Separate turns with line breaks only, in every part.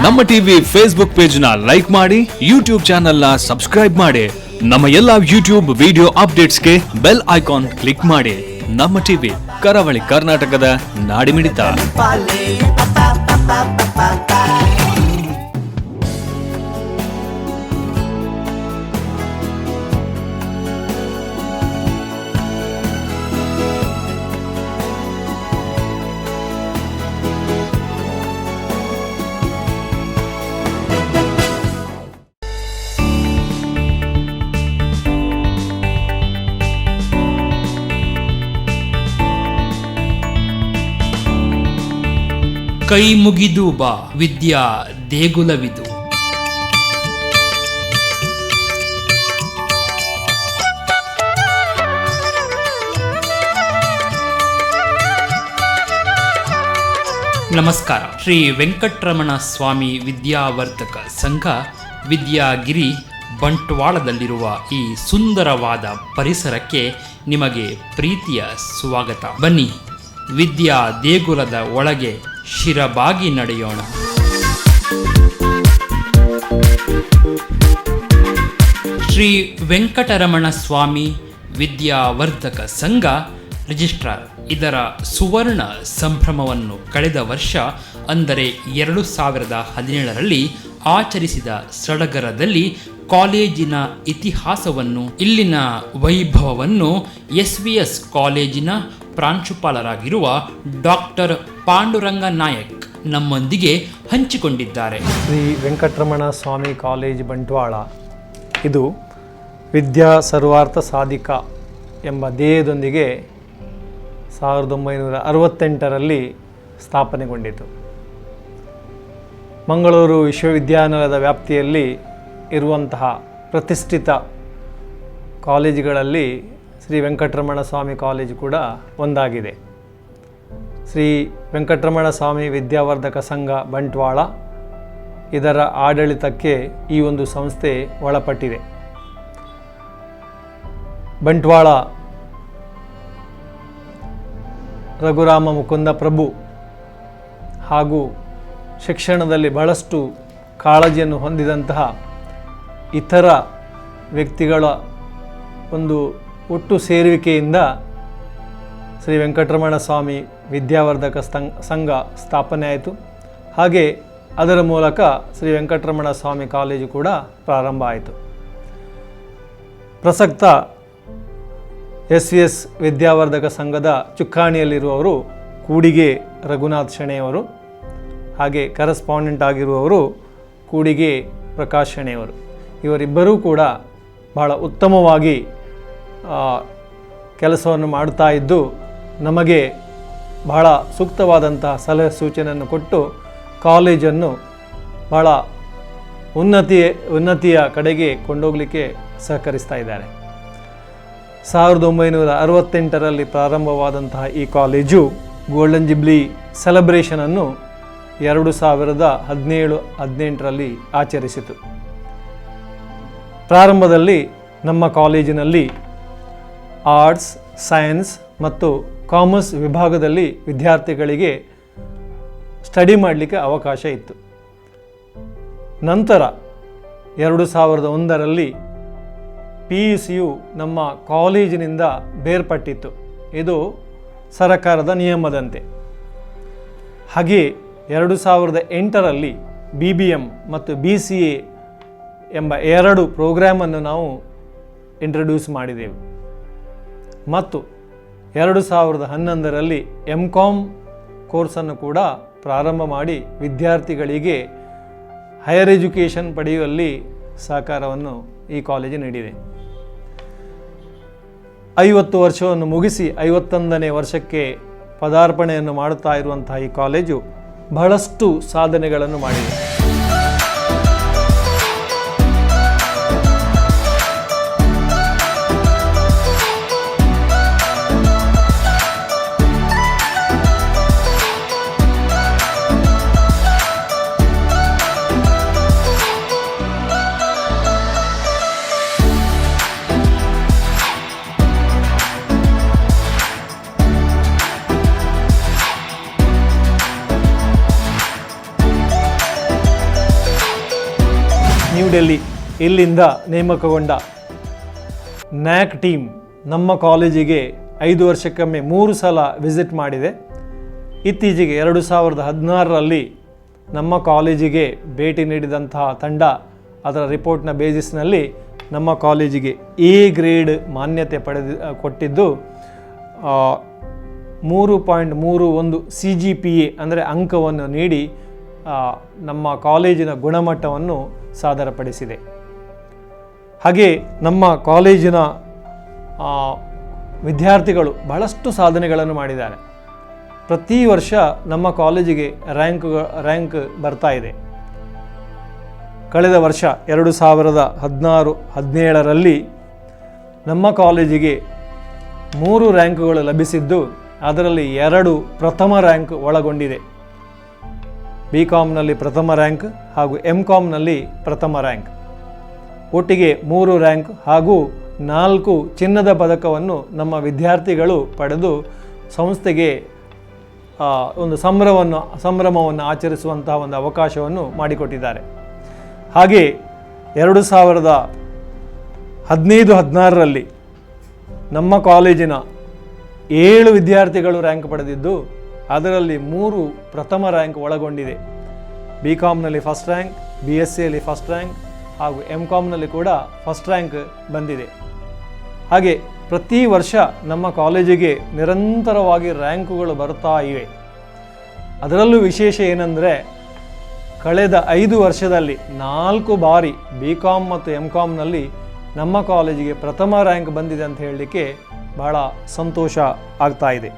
ನಮ್ಮ TV Facebook page ನ like ಮಾಡಿ, ಯೂಟ್ಯೂಬ್ ಚಾನೆಲ್ ನ ಸಬ್ಸ್ಕ್ರೈಬ್ ಮಾಡಿ. ನಮ್ಮ ಎಲ್ಲಾ ಯೂಟ್ಯೂಬ್ ವಿಡಿಯೋ ಅಪ್ಡೇಟ್ಸ್ಗೆ ಬೆಲ್ ಐಕಾನ್ ಕ್ಲಿಕ್ ಮಾಡಿ. ನಮ್ಮ ಟಿವಿ ಕರಾವಳಿ ಕರ್ನಾಟಕದ ನಾಡಿಮಿಡಿತ.
ಕೈ ಮುಗಿದು ಬಾ ವಿದ್ಯಾ ದೇಗುಲವಿದು. ನಮಸ್ಕಾರ. ಶ್ರೀ ವೆಂಕಟರಮಣ ಸ್ವಾಮಿ ವಿದ್ಯಾವರ್ಧಕ ಸಂಘ ವಿದ್ಯಾಗಿರಿ ಬಂಟ್ವಾಳದಲ್ಲಿರುವ ಈ ಸುಂದರವಾದ ಪರಿಸರಕ್ಕೆ ನಿಮಗೆ ಪ್ರೀತಿಯ ಸ್ವಾಗತ. ಬನ್ನಿ, ವಿದ್ಯಾ ದೇಗುಲದ ಒಳಗೆ ಶಿರಬಾಗಿ ನಡೆಯೋಣ. ಶ್ರೀ ವೆಂಕಟರಮಣ ಸ್ವಾಮಿ ವಿದ್ಯಾವರ್ಧಕ ಸಂಘ ರಿಜಿಸ್ಟ್ರಾರ್ ಇದರ ಸುವರ್ಣ ಸಂಭ್ರಮವನ್ನು ಕಳೆದ ವರ್ಷ ಅಂದರೆ 2017ರಲ್ಲಿ ಆಚರಿಸಿದ ಸಡಗರದಲ್ಲಿ ಕಾಲೇಜಿನ ಇತಿಹಾಸವನ್ನು, ಇಲ್ಲಿನ ವೈಭವವನ್ನು SVS ಕಾಲೇಜಿನ ಪ್ರಾಂಶುಪಾಲರಾಗಿರುವ ಡಾಕ್ಟರ್ ಪಾಂಡುರಂಗ ನಾಯಕ್ ನಮ್ಮೊಂದಿಗೆ ಹಂಚಿಕೊಂಡಿದ್ದಾರೆ.
ಶ್ರೀ ವೆಂಕಟರಮಣ ಸ್ವಾಮಿ ಕಾಲೇಜ್ ಬಂಟ್ವಾಳ ಇದು ವಿದ್ಯಾ ಸರ್ವಾರ್ಥ ಸಾಧಿಕ ಎಂಬ ಧ್ಯೇಯದೊಂದಿಗೆ 1968ರಲ್ಲಿ ಸ್ಥಾಪನೆಗೊಂಡಿತು. ಮಂಗಳೂರು ವಿಶ್ವವಿದ್ಯಾನಿಲಯದ ವ್ಯಾಪ್ತಿಯಲ್ಲಿ ಇರುವಂತಹ ಪ್ರತಿಷ್ಠಿತ ಕಾಲೇಜುಗಳಲ್ಲಿ ಶ್ರೀ ವೆಂಕಟರಮಣ ಸ್ವಾಮಿ ಕಾಲೇಜು ಕೂಡ ಒಂದಾಗಿದೆ. ಶ್ರೀ ವೆಂಕಟರಮಣ ಸ್ವಾಮಿ ವಿದ್ಯಾವರ್ಧಕ ಸಂಘ ಬಂಟ್ವಾಳ ಇದರ ಆಡಳಿತಕ್ಕೆ ಈ ಒಂದು ಸಂಸ್ಥೆ ಒಳಪಟ್ಟಿದೆ. ಬಂಟ್ವಾಳ ರಘುರಾಮ ಮುಕುಂದ ಪ್ರಭು ಹಾಗೂ ಶಿಕ್ಷಣದಲ್ಲಿ ಬಹಳಷ್ಟು ಕಾಳಜಿಯನ್ನು ಹೊಂದಿದಂತಹ ಇತರ ವ್ಯಕ್ತಿಗಳ ಒಂದು ಒಟ್ಟು ಸೇರುವಿಕೆಯಿಂದ ಶ್ರೀ ವೆಂಕಟರಮಣ ಸ್ವಾಮಿ ವಿದ್ಯಾವರ್ಧಕ ಸಂಘ ಸ್ಥಾಪನೆ ಆಯಿತು. ಹಾಗೆ ಅದರ ಮೂಲಕ ಶ್ರೀ ವೆಂಕಟರಮಣ ಸ್ವಾಮಿ ಕಾಲೇಜು ಕೂಡ ಪ್ರಾರಂಭ ಆಯಿತು. ಪ್ರಸಕ್ತ SVS ವಿದ್ಯಾವರ್ಧಕ ಸಂಘದ ಚುಕ್ಕಾಣಿಯಲ್ಲಿರುವವರು ಕೂಡಿಗೆ ರಘುನಾಥ್ ಶೆಣೆಯವರು, ಹಾಗೆ ಕರೆಸ್ಪಾಂಡೆಂಟ್ ಆಗಿರುವವರು ಕೂಡಿಗೆ ಪ್ರಕಾಶ್ ಶೆಣೆಯವರು. ಇವರಿಬ್ಬರೂ ಕೂಡ ಬಹಳ ಉತ್ತಮವಾಗಿ ಕೆಲಸವನ್ನು ಮಾಡುತ್ತಾ ಇದ್ದು ನಮಗೆ ಬಹಳ ಸೂಕ್ತವಾದಂತಹ ಸಲಹೆ ಸೂಚನೆಯನ್ನು ಕೊಟ್ಟು ಕಾಲೇಜನ್ನು ಬಹಳ ಉನ್ನತಿಯ ಕಡೆಗೆ ಕೊಂಡೋಗಲಿಕ್ಕೆ ಸಹಕರಿಸ್ತಾ ಇದ್ದಾರೆ. 1968ರಲ್ಲಿ ಪ್ರಾರಂಭವಾದಂತಹ ಈ ಕಾಲೇಜು ಗೋಲ್ಡನ್ ಜುಬ್ಲಿ ಸೆಲೆಬ್ರೇಷನನ್ನು 2017-18ರಲ್ಲಿ ಆಚರಿಸಿತು. ಪ್ರಾರಂಭದಲ್ಲಿ ನಮ್ಮ ಕಾಲೇಜಿನಲ್ಲಿ ಆರ್ಟ್ಸ್, ಸೈನ್ಸ್ ಮತ್ತು ಕಾಮರ್ಸ್ ವಿಭಾಗದಲ್ಲಿ ವಿದ್ಯಾರ್ಥಿಗಳಿಗೆ ಸ್ಟಡಿ ಮಾಡಲಿಕ್ಕೆ ಅವಕಾಶ ಇತ್ತು. ನಂತರ 2001ರಲ್ಲಿ PUCಯು ನಮ್ಮ ಕಾಲೇಜಿನಿಂದ ಬೇರ್ಪಟ್ಟಿತ್ತು. ಇದು ಸರಕಾರದ ನಿಯಮದಂತೆ. ಹಾಗೆ 2008ರಲ್ಲಿ BBM ಮತ್ತು BCA ಎಂಬ 2 ಪ್ರೋಗ್ರಾಮನ್ನು ನಾವು ಇಂಟ್ರೊಡ್ಯೂಸ್ ಮಾಡಿದೆವು. ಮತ್ತು 2011ರಲ್ಲಿ MCOM ಕೋರ್ಸನ್ನು ಕೂಡ ಪ್ರಾರಂಭ ಮಾಡಿ ವಿದ್ಯಾರ್ಥಿಗಳಿಗೆ ಹೈಯರ್ ಎಜುಕೇಷನ್ ಪಡೆಯುವಲ್ಲಿ ಸಹಕಾರವನ್ನು ಈ ಕಾಲೇಜು ನೀಡಿದೆ. 50 ವರ್ಷವನ್ನು ಮುಗಿಸಿ 51ನೇ ವರ್ಷಕ್ಕೆ ಪದಾರ್ಪಣೆಯನ್ನು ಮಾಡುತ್ತಾ ಇರುವಂತಹ ಈ ಕಾಲೇಜು ಬಹಳಷ್ಟು ಸಾಧನೆಗಳನ್ನು ಮಾಡಿದೆ. ಡೆಲ್ಲಿ ಇಲ್ಲಿಂದ ನೇಮಕಗೊಂಡ ನ್ಯಾಕ್ ಟೀಮ್ ನಮ್ಮ ಕಾಲೇಜಿಗೆ 5 ವರ್ಷಕ್ಕೊಮ್ಮೆ 3 ಸಲ ವಿಸಿಟ್ ಮಾಡಿದೆ. ಇತ್ತೀಚೆಗೆ 2016ರಲ್ಲಿ ನಮ್ಮ ಕಾಲೇಜಿಗೆ ಭೇಟಿ ನೀಡಿದಂತಹ ತಂಡ ಅದರ ರಿಪೋರ್ಟ್ನ ಬೇಸಿಸ್ನಲ್ಲಿ ನಮ್ಮ ಕಾಲೇಜಿಗೆ ಎ ಗ್ರೇಡ್ ಮಾನ್ಯತೆ ಕೊಟ್ಟಿದ್ದು 3.31 CGPA ಅಂದರೆ ಅಂಕವನ್ನು ನೀಡಿ ನಮ್ಮ ಕಾಲೇಜಿನ ಗುಣಮಟ್ಟವನ್ನು ಸಾದರಪಡಿಸಿದೆ. ಹಾಗೆ ನಮ್ಮ ಕಾಲೇಜಿನ ವಿದ್ಯಾರ್ಥಿಗಳು ಬಹಳಷ್ಟು ಸಾಧನೆಗಳನ್ನು ಮಾಡಿದ್ದಾರೆ. ಪ್ರತಿ ವರ್ಷ ನಮ್ಮ ಕಾಲೇಜಿಗೆ ರ್ಯಾಂಕ್ ಬರ್ತಾ ಇದೆ. ಕಳೆದ ವರ್ಷ 2016-17ರಲ್ಲಿ ನಮ್ಮ ಕಾಲೇಜಿಗೆ 3 ರ್ಯಾಂಕ್ಗಳು ಲಭಿಸಿದ್ದು ಅದರಲ್ಲಿ 2 ಪ್ರಥಮ ರ್ಯಾಂಕ್ ಒಳಗೊಂಡಿದೆ. BComನಲ್ಲಿ ಪ್ರಥಮ ರ್ಯಾಂಕ್ ಹಾಗೂ MComನಲ್ಲಿ ಪ್ರಥಮ ರ್ಯಾಂಕ್. ಒಟ್ಟಿಗೆ 3 ರ್ಯಾಂಕ್ ಹಾಗೂ 4 ಚಿನ್ನದ ಪದಕವನ್ನು ನಮ್ಮ ವಿದ್ಯಾರ್ಥಿಗಳು ಪಡೆದು ಸಂಸ್ಥೆಗೆ ಒಂದು ಸಂಭ್ರಮವನ್ನು ಆಚರಿಸುವಂತಹ ಒಂದು ಅವಕಾಶವನ್ನು ಮಾಡಿಕೊಟ್ಟಿದ್ದಾರೆ. ಹಾಗೆ 2015-16ರಲ್ಲಿ ನಮ್ಮ ಕಾಲೇಜಿನ 7 ವಿದ್ಯಾರ್ಥಿಗಳು ರ್ಯಾಂಕ್ ಪಡೆದಿದ್ದು ಅದರಲ್ಲಿ 3 ಪ್ರಥಮ ರ್ಯಾಂಕ್ ಒಳಗೊಂಡಿದೆ. BComನಲ್ಲಿ ಫಸ್ಟ್ ರ್ಯಾಂಕ್, BSCಯಲ್ಲಿ ಫಸ್ಟ್ ರ್ಯಾಂಕ್ ಹಾಗೂ MComನಲ್ಲಿ ಕೂಡ ಫಸ್ಟ್ ರ್ಯಾಂಕ್ ಬಂದಿದೆ. ಹಾಗೆ ಪ್ರತಿ ವರ್ಷ ನಮ್ಮ ಕಾಲೇಜಿಗೆ ನಿರಂತರವಾಗಿ ರ್ಯಾಂಕುಗಳು ಬರ್ತಾ ಇವೆ. ಅದರಲ್ಲೂ ವಿಶೇಷ ಏನೆಂದರೆ ಕಳೆದ 5 ವರ್ಷದಲ್ಲಿ 4 ಬಾರಿ BCom ಮತ್ತು MComನಲ್ಲಿ ನಮ್ಮ ಕಾಲೇಜಿಗೆ ಪ್ರಥಮ ರ್ಯಾಂಕ್ ಬಂದಿದೆ ಅಂತ ಹೇಳಲಿಕ್ಕೆ ಬಹಳ ಸಂತೋಷ ಆಗ್ತಾ ಇದೆ.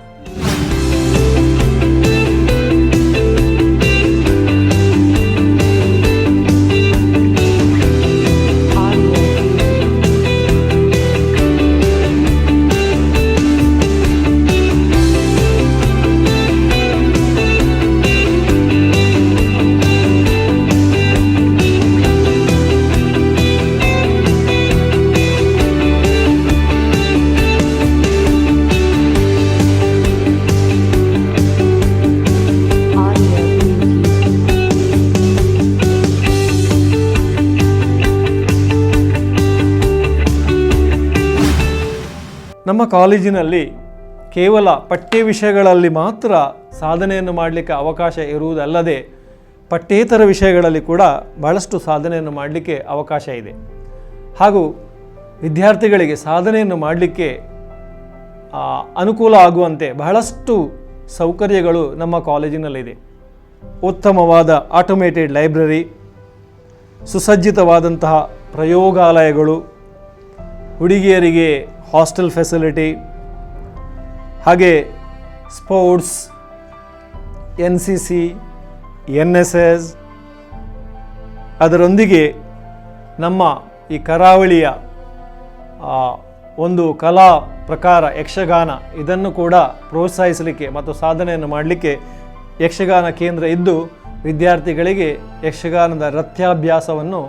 ನಮ್ಮ ಕಾಲೇಜಿನಲ್ಲಿ ಕೇವಲ ಪಠ್ಯ ವಿಷಯಗಳಲ್ಲಿ ಮಾತ್ರ ಸಾಧನೆಯನ್ನು ಮಾಡಲಿಕ್ಕೆ ಅವಕಾಶ ಇರುವುದಲ್ಲದೆ ಪಠ್ಯೇತರ ವಿಷಯಗಳಲ್ಲಿ ಕೂಡ ಬಹಳಷ್ಟು ಸಾಧನೆಯನ್ನು ಮಾಡಲಿಕ್ಕೆ ಅವಕಾಶ ಇದೆ. ಹಾಗೂ ವಿದ್ಯಾರ್ಥಿಗಳಿಗೆ ಸಾಧನೆಯನ್ನು ಮಾಡಲಿಕ್ಕೆ ಅನುಕೂಲ ಆಗುವಂತೆ ಬಹಳಷ್ಟು ಸೌಕರ್ಯಗಳು ನಮ್ಮ ಕಾಲೇಜಿನಲ್ಲಿದೆ. ಉತ್ತಮವಾದ ಆಟೋಮೇಟೆಡ್ ಲೈಬ್ರರಿ, ಸುಸಜ್ಜಿತವಾದಂತಹ ಪ್ರಯೋಗಾಲಯಗಳು, ಹುಡುಗಿಯರಿಗೆ ಹಾಸ್ಟೆಲ್ ಫೆಸಿಲಿಟಿ, ಹಾಗೆ ಸ್ಪೋರ್ಟ್ಸ್, NCC, NSS, ಅದರೊಂದಿಗೆ ನಮ್ಮ ಈ ಕರಾವಳಿಯ ಒಂದು ಕಲಾ ಪ್ರಕಾರ ಯಕ್ಷಗಾನ, ಇದನ್ನು ಕೂಡ ಪ್ರೋತ್ಸಾಹಿಸಲಿಕ್ಕೆ ಮತ್ತು ಸಾಧನೆಯನ್ನು ಮಾಡಲಿಕ್ಕೆ ಯಕ್ಷಗಾನ ಕೇಂದ್ರ ಇದ್ದು ವಿದ್ಯಾರ್ಥಿಗಳಿಗೆ ಯಕ್ಷಗಾನದ ನೃತ್ಯಾಭ್ಯಾಸವನ್ನು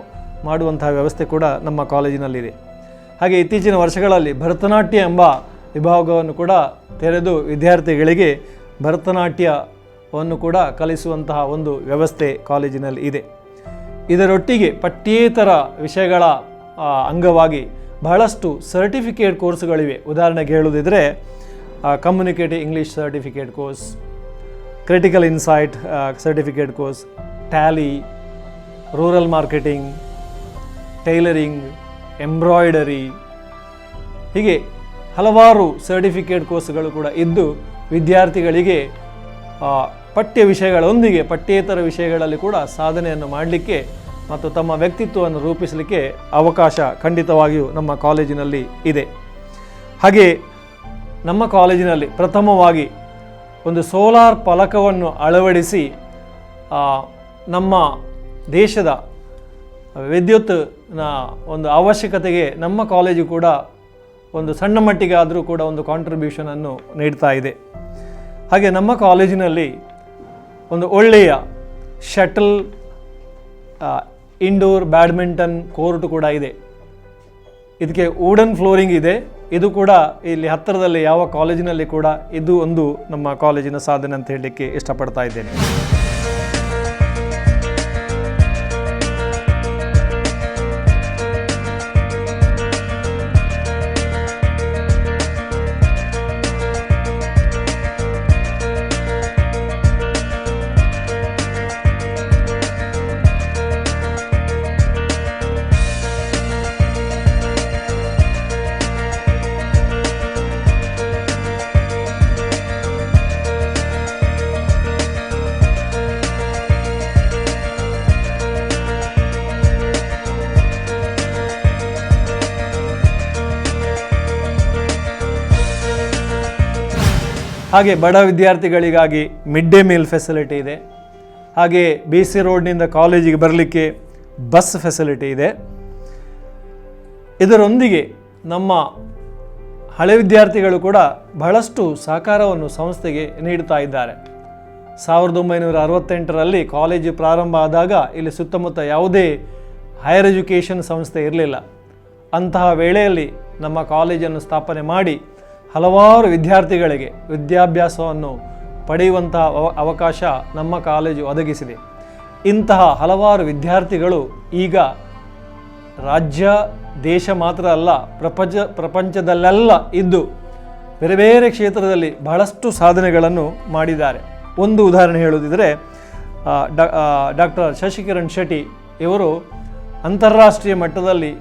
ಮಾಡುವಂತಹ ವ್ಯವಸ್ಥೆ ಕೂಡ ನಮ್ಮ ಕಾಲೇಜಿನಲ್ಲಿದೆ. ಹಾಗೆ ಇತ್ತೀಚಿನ ವರ್ಷಗಳಲ್ಲಿ ಭರತನಾಟ್ಯ ಎಂಬ ವಿಭಾಗವನ್ನು ಕೂಡ ತೆರೆದು ವಿದ್ಯಾರ್ಥಿಗಳಿಗೆ ಭರತನಾಟ್ಯವನ್ನು ಕೂಡ ಕಲಿಸುವಂತಹ ಒಂದು ವ್ಯವಸ್ಥೆ ಕಾಲೇಜಿನಲ್ಲಿ ಇದೆ. ಇದರೊಟ್ಟಿಗೆ ಪಠ್ಯೇತರ ವಿಷಯಗಳ ಅಂಗವಾಗಿ ಬಹಳಷ್ಟು ಸರ್ಟಿಫಿಕೇಟ್ ಕೋರ್ಸ್ಗಳಿವೆ. ಉದಾಹರಣೆಗೆ ಹೇಳುವುದಿದ್ರೆ communicative English certificate course, critical insight certificate course, Tally, rural marketing, tailoring, embroidery, ಹೀಗೆ ಹಲವಾರು ಸರ್ಟಿಫಿಕೇಟ್ ಕೋರ್ಸ್ಗಳು ಕೂಡ ಇದ್ದು ವಿದ್ಯಾರ್ಥಿಗಳಿಗೆ ಪಠ್ಯ ವಿಷಯಗಳೊಂದಿಗೆ ಪಠ್ಯೇತರ ವಿಷಯಗಳಲ್ಲಿ ಕೂಡ ಸಾಧನೆಯನ್ನು ಮಾಡಲಿಕ್ಕೆ ಮತ್ತು ತಮ್ಮ ವ್ಯಕ್ತಿತ್ವವನ್ನು ರೂಪಿಸಲಿಕ್ಕೆ ಅವಕಾಶ ಖಂಡಿತವಾಗಿಯೂ ನಮ್ಮ ಕಾಲೇಜಿನಲ್ಲಿ ಇದೆ. ಹಾಗೆ ನಮ್ಮ ಕಾಲೇಜಿನಲ್ಲಿ ಪ್ರಥಮವಾಗಿ ಒಂದು ಸೋಲಾರ್ ಫಲಕವನ್ನು ಅಳವಡಿಸಿ ನಮ್ಮ ದೇಶದ ವಿದ್ಯುತ್ನ ಒಂದು ಅವಶ್ಯಕತೆಗೆ ನಮ್ಮ ಕಾಲೇಜು ಕೂಡ ಒಂದು ಸಣ್ಣ ಮಟ್ಟಿಗೆ ಆದರೂ ಕೂಡ ಒಂದು ಕಾಂಟ್ರಿಬ್ಯೂಷನನ್ನು ನೀಡ್ತಾ ಇದೆ. ಹಾಗೆ ನಮ್ಮ ಕಾಲೇಜಿನಲ್ಲಿ ಒಂದು ಒಳ್ಳೆಯ ಶಟಲ್ ಇಂಡೋರ್ ಬ್ಯಾಡ್ಮಿಂಟನ್ ಕೋರ್ಟ್ ಕೂಡ ಇದೆ. ಇದಕ್ಕೆ ವುಡನ್ ಫ್ಲೋರಿಂಗ್ ಇದೆ. ಇದು ಕೂಡ ಇಲ್ಲಿ ಹತ್ತಿರದಲ್ಲಿ ಯಾವ ಕಾಲೇಜಿನಲ್ಲಿ ಕೂಡ ಇದು ಒಂದು ನಮ್ಮ ಕಾಲೇಜಿನ ಸಾಧನೆ ಅಂತ ಹೇಳಲಿಕ್ಕೆ ಇಷ್ಟಪಡ್ತಾ ಇದ್ದೇನೆ. ಹಾಗೆ ಬಡ ವಿದ್ಯಾರ್ಥಿಗಳಿಗಾಗಿ ಮಿಡ್ ಡೇ ಮೀಲ್ ಫೆಸಿಲಿಟಿ ಇದೆ. ಹಾಗೆ BC ರೋಡ್ನಿಂದ ಕಾಲೇಜಿಗೆ ಬರಲಿಕ್ಕೆ ಬಸ್ ಫೆಸಿಲಿಟಿ ಇದೆ. ಇದರೊಂದಿಗೆ ನಮ್ಮ ಹಳೆ ವಿದ್ಯಾರ್ಥಿಗಳು ಕೂಡ ಬಹಳಷ್ಟು ಸಹಕಾರವನ್ನು ಸಂಸ್ಥೆಗೆ ನೀಡ್ತಾ ಇದ್ದಾರೆ. 1968ರಲ್ಲಿ ಕಾಲೇಜು ಪ್ರಾರಂಭ ಆದಾಗ ಇಲ್ಲಿ ಸುತ್ತಮುತ್ತ ಯಾವುದೇ ಹೈಯರ್ ಎಜುಕೇಷನ್ ಸಂಸ್ಥೆ ಇರಲಿಲ್ಲ. ಅಂತಹ ವೇಳೆಯಲ್ಲಿ ನಮ್ಮ ಕಾಲೇಜನ್ನು ಸ್ಥಾಪನೆ ಮಾಡಿ ಹಲವಾರು ವಿದ್ಯಾರ್ಥಿಗಳಿಗೆ ವಿದ್ಯಾಭ್ಯಾಸವನ್ನು ಪಡೆಯುವಂತಹ ಅವಕಾಶ ನಮ್ಮ ಕಾಲೇಜು ಒದಗಿಸಿದೆ. ಇಂತಹ ಹಲವಾರು ವಿದ್ಯಾರ್ಥಿಗಳು ಈಗ ರಾಜ್ಯ ದೇಶ ಮಾತ್ರ ಅಲ್ಲ, ಪ್ರಪಂಚದಲ್ಲೆಲ್ಲ ಇದ್ದು ಬೇರೆ ಬೇರೆ ಕ್ಷೇತ್ರದಲ್ಲಿ ಬಹಳಷ್ಟು ಸಾಧನೆಗಳನ್ನು ಮಾಡಿದ್ದಾರೆ. ಒಂದು ಉದಾಹರಣೆ ಹೇಳುವುದಿದ್ರೆ ಡಾಕ್ಟರ್ ಶಶಿಕಿರಣ್ ಶೆಟ್ಟಿ ಇವರು ಅಂತಾರಾಷ್ಟ್ರೀಯ ಮಟ್ಟದಲ್ಲಿ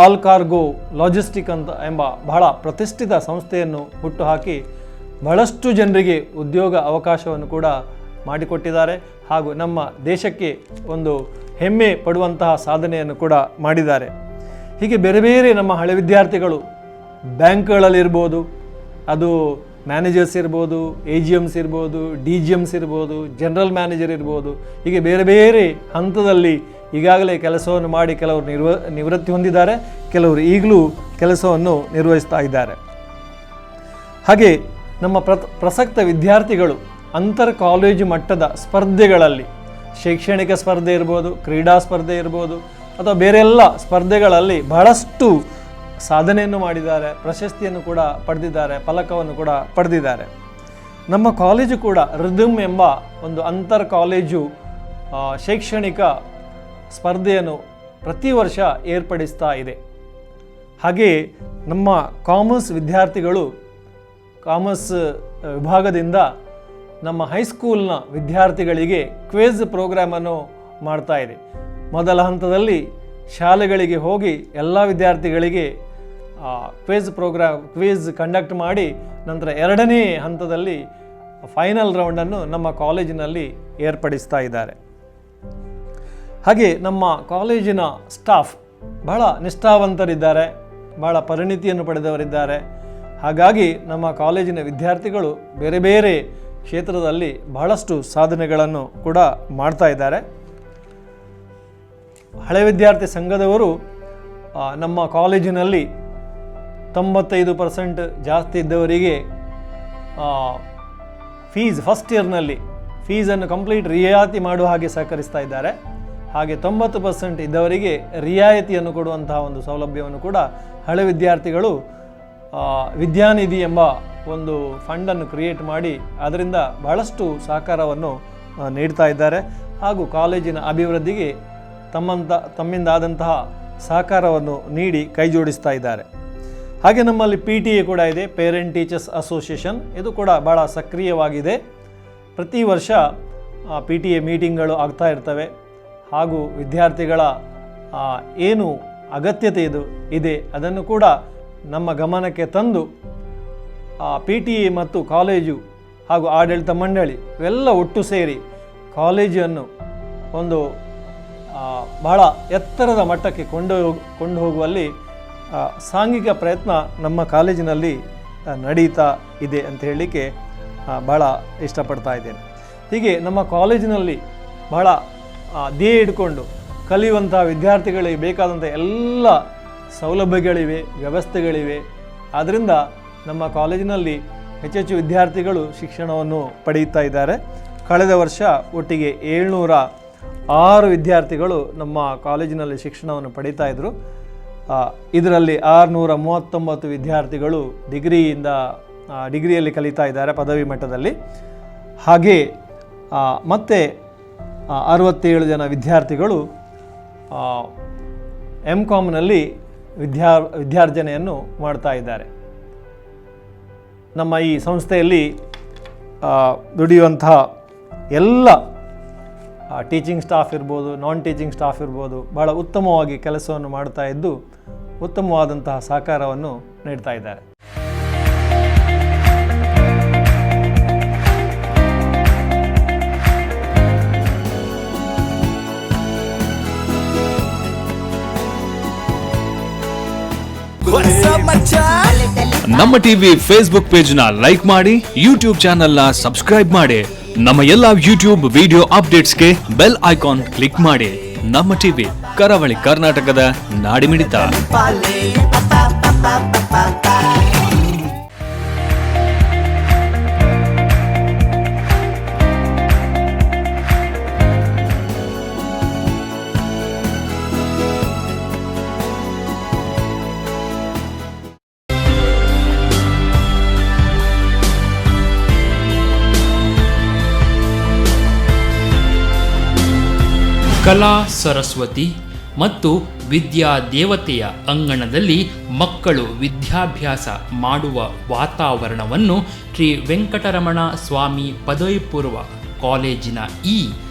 ಆಲ್ ಕಾರ್ಗೋ ಲಾಜಿಸ್ಟಿಕ್ ಎಂಬ ಬಹಳ ಪ್ರತಿಷ್ಠಿತ ಸಂಸ್ಥೆಯನ್ನು ಹುಟ್ಟುಹಾಕಿ ಬಹಳಷ್ಟು ಜನರಿಗೆ ಉದ್ಯೋಗ ಅವಕಾಶವನ್ನು ಕೂಡ ಮಾಡಿಕೊಟ್ಟಿದ್ದಾರೆ. ಹಾಗೂ ನಮ್ಮ ದೇಶಕ್ಕೆ ಒಂದು ಹೆಮ್ಮೆ ಪಡುವಂತಹ ಸಾಧನೆಯನ್ನು ಕೂಡ ಮಾಡಿದ್ದಾರೆ. ಹೀಗೆ ಬೇರೆ ಬೇರೆ ನಮ್ಮ ಹಳೆ ವಿದ್ಯಾರ್ಥಿಗಳು ಬ್ಯಾಂಕ್ಗಳಲ್ಲಿರ್ಬೋದು, ಅದು ಮ್ಯಾನೇಜರ್ಸ್ ಇರ್ಬೋದು, AGMs ಇರ್ಬೋದು, DGMs ಇರ್ಬೋದು, ಜನರಲ್ ಮ್ಯಾನೇಜರ್ ಇರ್ಬೋದು, ಹೀಗೆ ಬೇರೆ ಬೇರೆ ಹಂತದಲ್ಲಿ ಈಗಾಗಲೇ ಕೆಲಸವನ್ನು ಮಾಡಿ ಕೆಲವರು ನಿವೃತ್ತಿ ಹೊಂದಿದ್ದಾರೆ, ಕೆಲವರು ಈಗಲೂ ಕೆಲಸವನ್ನು ನಿರ್ವಹಿಸ್ತಾ ಇದ್ದಾರೆ. ಹಾಗೆ ನಮ್ಮ ಪ್ರಸಕ್ತ ವಿದ್ಯಾರ್ಥಿಗಳು ಅಂತರ್ ಕಾಲೇಜು ಮಟ್ಟದ ಸ್ಪರ್ಧೆಗಳಲ್ಲಿ ಶೈಕ್ಷಣಿಕ ಸ್ಪರ್ಧೆ ಇರ್ಬೋದು, ಕ್ರೀಡಾ ಸ್ಪರ್ಧೆ ಇರ್ಬೋದು, ಅಥವಾ ಬೇರೆಲ್ಲ ಸ್ಪರ್ಧೆಗಳಲ್ಲಿ ಬಹಳಷ್ಟು ಸಾಧನೆಯನ್ನು ಮಾಡಿದ್ದಾರೆ, ಪ್ರಶಸ್ತಿಯನ್ನು ಕೂಡ ಪಡೆದಿದ್ದಾರೆ, ಫಲಕವನ್ನು ಕೂಡ ಪಡೆದಿದ್ದಾರೆ. ನಮ್ಮ ಕಾಲೇಜು ಕೂಡ ರಿದಮ್ ಎಂಬ ಒಂದು ಅಂತರ್ ಕಾಲೇಜು ಶೈಕ್ಷಣಿಕ ಸ್ಪರ್ಧೆಯನ್ನು ಪ್ರತಿ ವರ್ಷ ಏರ್ಪಡಿಸ್ತಾ ಇದೆ. ಹಾಗೆಯೇ ನಮ್ಮ ಕಾಮರ್ಸ್ ವಿದ್ಯಾರ್ಥಿಗಳು ಕಾಮರ್ಸ್ ವಿಭಾಗದಿಂದ ನಮ್ಮ ಹೈಸ್ಕೂಲ್ನ ವಿದ್ಯಾರ್ಥಿಗಳಿಗೆ ಕ್ವಿಜ್ ಪ್ರೋಗ್ರಾಮನ್ನು ಮಾಡ್ತಾ ಇದೆ. ಮೊದಲ ಹಂತದಲ್ಲಿ ಶಾಲೆಗಳಿಗೆ ಹೋಗಿ ಎಲ್ಲ ವಿದ್ಯಾರ್ಥಿಗಳಿಗೆ ಕ್ವಿಜ್ ಕಂಡಕ್ಟ್ ಮಾಡಿ ನಂತರ ಎರಡನೇ ಹಂತದಲ್ಲಿ ಫೈನಲ್ ರೌಂಡನ್ನು ನಮ್ಮ ಕಾಲೇಜಿನಲ್ಲಿ ಏರ್ಪಡಿಸ್ತಾ ಇದ್ದಾರೆ. ಹಾಗೆ ನಮ್ಮ ಕಾಲೇಜಿನ ಸ್ಟಾಫ್ ಬಹಳ ನಿಷ್ಠಾವಂತರಿದ್ದಾರೆ, ಬಹಳ ಪರಿಣಿತಿಯನ್ನು ಪಡೆದವರಿದ್ದಾರೆ. ಹಾಗಾಗಿ ನಮ್ಮ ಕಾಲೇಜಿನ ವಿದ್ಯಾರ್ಥಿಗಳು ಬೇರೆ ಬೇರೆ ಕ್ಷೇತ್ರದಲ್ಲಿ ಬಹಳಷ್ಟು ಸಾಧನೆಗಳನ್ನು ಕೂಡ ಮಾಡ್ತಾ ಇದ್ದಾರೆ. ಹಳೆ ವಿದ್ಯಾರ್ಥಿ ಸಂಘದವರು ನಮ್ಮ ಕಾಲೇಜಿನಲ್ಲಿ 95% ಜಾಸ್ತಿ ಇದ್ದವರಿಗೆ ಫಸ್ಟ್ ಇಯರ್ನಲ್ಲಿ ಫೀಸನ್ನು ಕಂಪ್ಲೀಟ್ ರಿಯಾಯಿತಿ ಮಾಡುವ ಹಾಗೆ ಸಹಕರಿಸ್ತಾ ಇದ್ದಾರೆ. ಹಾಗೆ 90% ಇದ್ದವರಿಗೆ ರಿಯಾಯಿತಿಯನ್ನು ಕೊಡುವಂತಹ ಒಂದು ಸೌಲಭ್ಯವನ್ನು ಕೂಡ ಹಳೆ ವಿದ್ಯಾರ್ಥಿಗಳು ವಿದ್ಯಾನಿಧಿ ಎಂಬ ಒಂದು ಫಂಡನ್ನು ಕ್ರಿಯೇಟ್ ಮಾಡಿ ಅದರಿಂದ ಬಹಳಷ್ಟು ಸಹಕಾರವನ್ನು ನೀಡ್ತಾ ಇದ್ದಾರೆ. ಹಾಗೂ ಕಾಲೇಜಿನ ಅಭಿವೃದ್ಧಿಗೆ ತಮ್ಮಿಂದಾದಂತಹ ಸಹಕಾರವನ್ನು ನೀಡಿ ಕೈ ಜೋಡಿಸ್ತಾ ಇದ್ದಾರೆ. ಹಾಗೆ ನಮ್ಮಲ್ಲಿ PTA ಕೂಡ ಇದೆ, ಪೇರೆಂಟ್ ಟೀಚರ್ಸ್ ಅಸೋಸಿಯೇಷನ್. ಇದು ಕೂಡ ಭಾಳ ಸಕ್ರಿಯವಾಗಿದೆ. ಪ್ರತಿ ವರ್ಷ PTA ಮೀಟಿಂಗ್ಗಳು ಆಗ್ತಾ ಇರ್ತವೆ. ಹಾಗೂ ವಿದ್ಯಾರ್ಥಿಗಳ ಏನು ಅಗತ್ಯತೆ ಇದೆ ಅದನ್ನು ಕೂಡ ನಮ್ಮ ಗಮನಕ್ಕೆ ತಂದು PTA ಮತ್ತು ಕಾಲೇಜು ಹಾಗೂ ಆಡಳಿತ ಮಂಡಳಿ ಇವೆಲ್ಲ ಒಟ್ಟು ಸೇರಿ ಕಾಲೇಜನ್ನು ಒಂದು ಬಹಳ ಎತ್ತರದ ಮಟ್ಟಕ್ಕೆ ಕೊಂಡು ಹೋಗುವಲ್ಲಿ ಸಾಂಘಿಕ ಪ್ರಯತ್ನ ನಮ್ಮ ಕಾಲೇಜಿನಲ್ಲಿ ನಡೀತಾ ಇದೆ ಅಂತ ಹೇಳಲಿಕ್ಕೆ ಭಾಳ ಇಷ್ಟಪಡ್ತಾ ಇದ್ದೇನೆ. ಹೀಗೆ ನಮ್ಮ ಕಾಲೇಜಿನಲ್ಲಿ ಬಹಳ ಧ್ಯೇಯ ಇಟ್ಕೊಂಡು ಕಲಿಯುವಂಥ ವಿದ್ಯಾರ್ಥಿಗಳಿಗೆ ಬೇಕಾದಂಥ ಎಲ್ಲ ಸೌಲಭ್ಯಗಳಿವೆ, ವ್ಯವಸ್ಥೆಗಳಿವೆ. ಆದ್ದರಿಂದ ನಮ್ಮ ಕಾಲೇಜಿನಲ್ಲಿ ಹೆಚ್ಚೆಚ್ಚು ವಿದ್ಯಾರ್ಥಿಗಳು ಶಿಕ್ಷಣವನ್ನು ಪಡೆಯುತ್ತಾ ಇದ್ದಾರೆ. ಕಳೆದ ವರ್ಷ ಒಟ್ಟಿಗೆ 706 ವಿದ್ಯಾರ್ಥಿಗಳು ನಮ್ಮ ಕಾಲೇಜಿನಲ್ಲಿ ಶಿಕ್ಷಣವನ್ನು ಪಡೀತಾ ಇದ್ದರು. ಇದರಲ್ಲಿ 639 ವಿದ್ಯಾರ್ಥಿಗಳು ಡಿಗ್ರಿಯಲ್ಲಿ ಕಲಿತಾ ಇದ್ದಾರೆ, ಪದವಿ ಮಟ್ಟದಲ್ಲಿ. ಹಾಗೆ ಮತ್ತೆ 67 ಜನ ವಿದ್ಯಾರ್ಥಿಗಳು MCOMನಲ್ಲಿ ವಿದ್ಯಾರ್ಜನೆಯನ್ನು ಮಾಡ್ತಾ ಇದ್ದಾರೆ. ನಮ್ಮ ಈ ಸಂಸ್ಥೆಯಲ್ಲಿ ದುಡಿಯುವಂತಹ ಎಲ್ಲ ಟೀಚಿಂಗ್ ಸ್ಟಾಫ್ ಇರ್ಬೋದು, ನಾನ್ ಟೀಚಿಂಗ್ ಸ್ಟಾಫ್ ಇರ್ಬೋದು, ಭಾಳ ಉತ್ತಮವಾಗಿ ಕೆಲಸವನ್ನು ಮಾಡ್ತಾ ಇದ್ದು ಉತ್ತಮವಾದಂತಹ ಸಹಕಾರವನ್ನು ನೀಡ್ತಾ ಇದ್ದಾರೆ.
ನಮ್ಮ ಟಿವಿ ಫೇಸ್ಬುಕ್ ಪೇಜ್ ನ ಲೈಕ್ ಮಾಡಿ, ಯೂಟ್ಯೂಬ್ ಚಾನೆಲ್ ನ ಸಬ್ಸ್ಕ್ರೈಬ್ ಮಾಡಿ. ನಮ್ಮ ಎಲ್ಲಾ ಯೂಟ್ಯೂಬ್ ವಿಡಿಯೋ ಅಪ್ಡೇಟ್ಸ್ಗೆ ಬೆಲ್ ಐಕಾನ್ ಕ್ಲಿಕ್ ಮಾಡಿ. ನಮ್ಮ ಟಿವಿ ಕರಾವಳಿ ಕರ್ನಾಟಕದ ನಾಡಿಮಿಡಿತ.
ಕಲಾ ಸರಸ್ವತಿ ಮತ್ತು ವಿದ್ಯಾ ದೇವತೆಯ ಅಂಗಣದಲ್ಲಿ ಮಕ್ಕಳು ವಿದ್ಯಾಭ್ಯಾಸ ಮಾಡುವ ವಾತಾವರಣವನ್ನು ಶ್ರೀ ವೆಂಕಟರಮಣ ಸ್ವಾಮಿ ಪದವಿ ಪೂರ್ವ ಕಾಲೇಜಿನ ಈ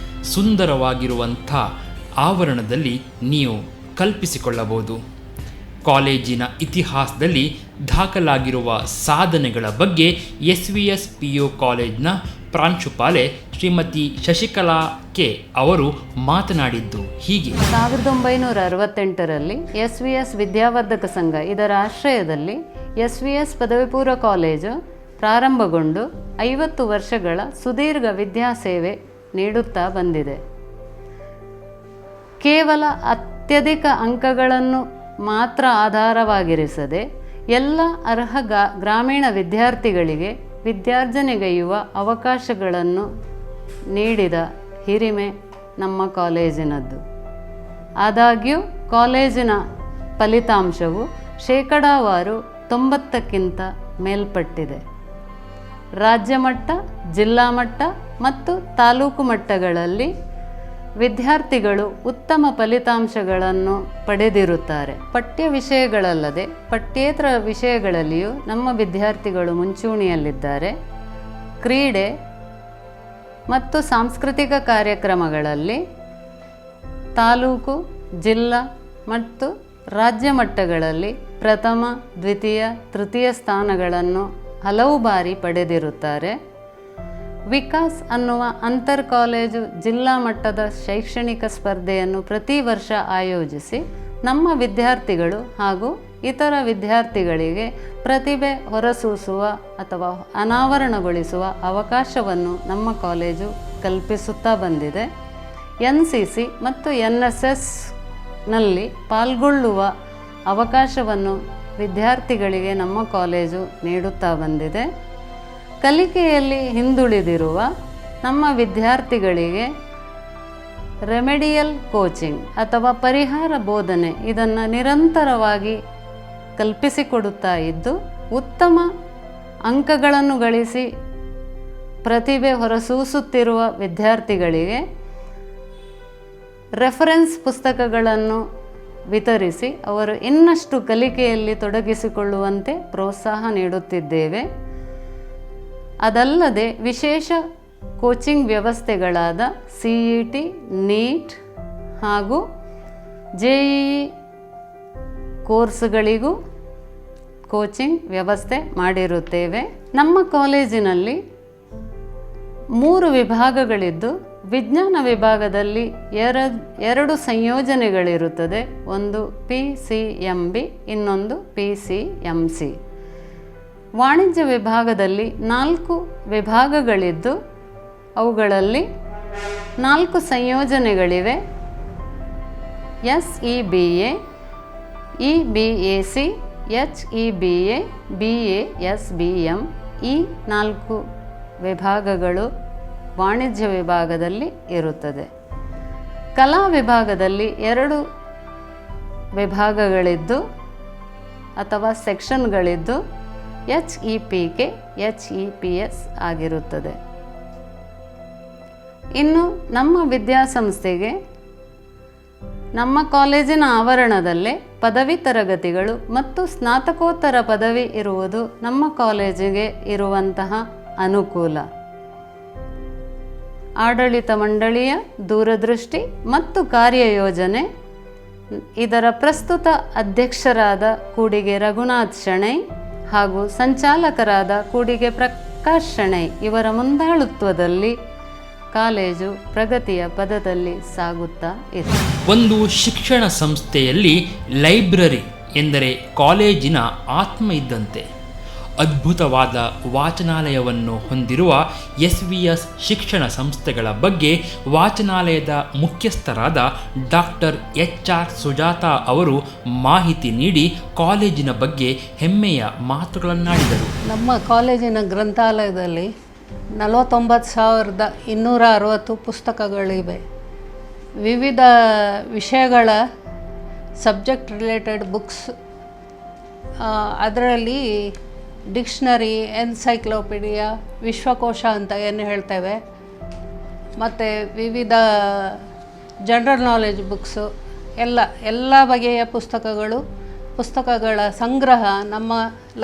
ಸುಂದರವಾಗಿರುವಂಥ ಆವರಣದಲ್ಲಿ ನೀವು ಕಲ್ಪಿಸಿಕೊಳ್ಳಬಹುದು. ಕಾಲೇಜಿನ ಇತಿಹಾಸದಲ್ಲಿ ದಾಖಲಾಗಿರುವ ಸಾಧನೆಗಳ ಬಗ್ಗೆ SVS PU ಕಾಲೇಜಿನ ಪ್ರಾಂಶುಪಾಲೆ ಶ್ರೀಮತಿ ಶಶಿಕಲಾ ಕೆ ಅವರು ಮಾತನಾಡಿದ್ದು ಹೀಗೆ.
1968ರಲ್ಲಿ SVS ವಿದ್ಯಾವರ್ಧಕ ಸಂಘ ಇದರ ಆಶ್ರಯದಲ್ಲಿ SVS ಪದವಿ ಪೂರ್ವ ಕಾಲೇಜು ಪ್ರಾರಂಭಗೊಂಡು 50 ವರ್ಷಗಳ ಸುದೀರ್ಘ ವಿದ್ಯಾಸೇವೆ ನೀಡುತ್ತಾ ಬಂದಿದೆ. ಕೇವಲ ಅತ್ಯಧಿಕ ಅಂಕಗಳನ್ನು ಮಾತ್ರ ಆಧಾರವಾಗಿರಿಸದೆ ಎಲ್ಲ ಅರ್ಹ ಗ್ರಾಮೀಣ ವಿದ್ಯಾರ್ಥಿಗಳಿಗೆ ವಿದ್ಯಾರ್ಜನೆಗೈಯುವ ಅವಕಾಶಗಳನ್ನು ನೀಡಿದ ಹಿರಿಮೆ ನಮ್ಮ ಕಾಲೇಜಿನದ್ದು. ಆದಾಗ್ಯೂ ಕಾಲೇಜಿನ ಫಲಿತಾಂಶವು ಶೇಕಡಾವಾರು 90ಕ್ಕಿಂತ ಮೇಲ್ಪಟ್ಟಿದೆ. ರಾಜ್ಯ ಮಟ್ಟ, ಜಿಲ್ಲಾ ಮಟ್ಟ ಮತ್ತು ತಾಲೂಕು ಮಟ್ಟಗಳಲ್ಲಿ ವಿದ್ಯಾರ್ಥಿಗಳು ಉತ್ತಮ ಫಲಿತಾಂಶಗಳನ್ನು ಪಡೆದಿರುತ್ತಾರೆ. ಪಠ್ಯ ವಿಷಯಗಳಲ್ಲದೆ ಪಠ್ಯೇತರ ವಿಷಯಗಳಲ್ಲಿಯೂ ನಮ್ಮ ವಿದ್ಯಾರ್ಥಿಗಳು ಮುಂಚೂಣಿಯಲ್ಲಿದ್ದಾರೆ. ಕ್ರೀಡೆ ಮತ್ತು ಸಾಂಸ್ಕೃತಿಕ ಕಾರ್ಯಕ್ರಮಗಳಲ್ಲಿ ತಾಲೂಕು, ಜಿಲ್ಲಾ ಮತ್ತು ರಾಜ್ಯ ಮಟ್ಟಗಳಲ್ಲಿ ಪ್ರಥಮ, ದ್ವಿತೀಯ, ತೃತೀಯ ಸ್ಥಾನಗಳನ್ನು ಹಲವು ಬಾರಿ ಪಡೆದಿರುತ್ತಾರೆ. ವಿಕಾಸ್ ಅನ್ನುವ ಅಂತರ್ ಕಾಲೇಜು ಜಿಲ್ಲಾ ಮಟ್ಟದ ಶೈಕ್ಷಣಿಕ ಸ್ಪರ್ಧೆಯನ್ನು ಪ್ರತಿ ವರ್ಷ ಆಯೋಜಿಸಿ ನಮ್ಮ ವಿದ್ಯಾರ್ಥಿಗಳು ಹಾಗೂ ಇತರ ವಿದ್ಯಾರ್ಥಿಗಳಿಗೆ ಪ್ರತಿಭೆ ಹೊರಸೂಸುವ ಅಥವಾ ಅನಾವರಣಗೊಳಿಸುವ ಅವಕಾಶವನ್ನು ನಮ್ಮ ಕಾಲೇಜು ಕಲ್ಪಿಸುತ್ತಾ ಬಂದಿದೆ. NCC ಮತ್ತು NSSನಲ್ಲಿ ಪಾಲ್ಗೊಳ್ಳುವ ಅವಕಾಶವನ್ನು ವಿದ್ಯಾರ್ಥಿಗಳಿಗೆ ನಮ್ಮ ಕಾಲೇಜು ನೀಡುತ್ತಾ ಬಂದಿದೆ. ಕಲಿಕೆಯಲ್ಲಿ ಹಿಂದುಳಿದಿರುವ ನಮ್ಮ ವಿದ್ಯಾರ್ಥಿಗಳಿಗೆ ರೆಮಿಡಿಯಲ್ ಕೋಚಿಂಗ್ ಅಥವಾ ಪರಿಹಾರ ಬೋಧನೆ ಇದನ್ನು ನಿರಂತರವಾಗಿ ಕಲ್ಪಿಸಿಕೊಡುತ್ತಾ ಇದ್ದು, ಉತ್ತಮ ಅಂಕಗಳನ್ನು ಗಳಿಸಿ ಪ್ರತಿಭೆ ಹೊರಸೂಸುತ್ತಿರುವ ವಿದ್ಯಾರ್ಥಿಗಳಿಗೆ ರೆಫರೆನ್ಸ್ ಪುಸ್ತಕಗಳನ್ನು ವಿತರಿಸಿ ಅವರು ಇನ್ನಷ್ಟು ಕಲಿಕೆಯಲ್ಲಿ ತೊಡಗಿಸಿಕೊಳ್ಳುವಂತೆ ಪ್ರೋತ್ಸಾಹ ನೀಡುತ್ತಿದ್ದೇವೆ. ಅದಲ್ಲದೆ ವಿಶೇಷ ಕೋಚಿಂಗ್ ವ್ಯವಸ್ಥೆಗಳಾದ CET, NEET ಹಾಗೂ JEE ಕೋರ್ಸ್ಗಳಿಗೂ ಕೋಚಿಂಗ್ ವ್ಯವಸ್ಥೆ ಮಾಡಿರುತ್ತೇವೆ. ನಮ್ಮ ಕಾಲೇಜಿನಲ್ಲಿ 3 ವಿಭಾಗಗಳಿದ್ದು, ವಿಜ್ಞಾನ ವಿಭಾಗದಲ್ಲಿ 2 ಸಂಯೋಜನೆಗಳಿರುತ್ತದೆ. ಒಂದು PCMB, ಇನ್ನೊಂದು PCMC. ವಾಣಿಜ್ಯ ವಿಭಾಗದಲ್ಲಿ 4 ವಿಭಾಗಗಳಿದ್ದು ಅವುಗಳಲ್ಲಿ 4 ಸಂಯೋಜನೆಗಳಿವೆ. SEBA, EBAC, HEBA, BASBM ಈ 4 ವಿಭಾಗಗಳು ವಾಣಿಜ್ಯ ವಿಭಾಗದಲ್ಲಿ ಇರುತ್ತದೆ. ಕಲಾ ವಿಭಾಗದಲ್ಲಿ 2 ವಿಭಾಗಗಳಿದ್ದು ಅಥವಾ ಸೆಕ್ಷನ್ಗಳಿದ್ದು HEPK, HEPS ಆಗಿರುತ್ತದೆ. ಇನ್ನು ನಮ್ಮ ವಿದ್ಯಾಸಂಸ್ಥೆಗೆ ನಮ್ಮ ಕಾಲೇಜಿನ ಆವರಣದಲ್ಲೇ ಪದವಿ ತರಗತಿಗಳು ಮತ್ತು ಸ್ನಾತಕೋತ್ತರ ಪದವಿ ಇರುವುದು ನಮ್ಮ ಕಾಲೇಜಿಗೆ ಇರುವಂತಹ ಅನುಕೂಲ. ಆಡಳಿತ ಮಂಡಳಿಯ ದೂರದೃಷ್ಟಿ ಮತ್ತು ಕಾರ್ಯಯೋಜನೆ ಇದರ ಪ್ರಸ್ತುತ ಅಧ್ಯಕ್ಷರಾದ ಕೂಡಿಗೆ ರಘುನಾಥ್ ಶೆಣೈ ಹಾಗೂ ಸಂಚಾಲಕರಾದ ಕೂಡಿಗೆ ಪ್ರಕಾಶ್ ಶೆಣೈ ಇವರ ಮುಂದಾಳುತ್ವದಲ್ಲಿ ಕಾಲೇಜು ಪ್ರಗತಿಯ ಪದದಲ್ಲಿ ಸಾಗುತ್ತಾ ಇದೆ.
ಒಂದು ಶಿಕ್ಷಣ ಸಂಸ್ಥೆಯಲ್ಲಿ ಲೈಬ್ರರಿ ಎಂದರೆ ಕಾಲೇಜಿನ ಆತ್ಮ ಇದ್ದಂತೆ. ಅದ್ಭುತವಾದ ವಾಚನಾಲಯವನ್ನು ಹೊಂದಿರುವ SVS ಶಿಕ್ಷಣ ಸಂಸ್ಥೆಗಳ ಬಗ್ಗೆ ವಾಚನಾಲಯದ ಮುಖ್ಯಸ್ಥರಾದ ಡಾಕ್ಟರ್ HR ಸುಜಾತಾ ಅವರು ಮಾಹಿತಿ ನೀಡಿ ಕಾಲೇಜಿನ ಬಗ್ಗೆ ಹೆಮ್ಮೆಯ ಮಾತುಗಳನ್ನಾಡಿದರು.
ನಮ್ಮ ಕಾಲೇಜಿನ ಗ್ರಂಥಾಲಯದಲ್ಲಿ 49,260 ಪುಸ್ತಕಗಳಿವೆ. ವಿವಿಧ ವಿಷಯಗಳ ಸಬ್ಜೆಕ್ಟ್ ರಿಲೇಟೆಡ್ ಬುಕ್ಸ್, ಅದರಲ್ಲಿ ಡಿಕ್ಷನರಿ, ಎನ್ಸೈಕ್ಲೋಪೀಡಿಯಾ, ವಿಶ್ವಕೋಶ ಅಂತ ಏನು ಹೇಳ್ತೇವೆ, ಮತ್ತು ವಿವಿಧ ಜನರಲ್ ನಾಲೆಜ್ ಬುಕ್ಸು, ಎಲ್ಲ ಬಗೆಯ ಪುಸ್ತಕಗಳ ಸಂಗ್ರಹ ನಮ್ಮ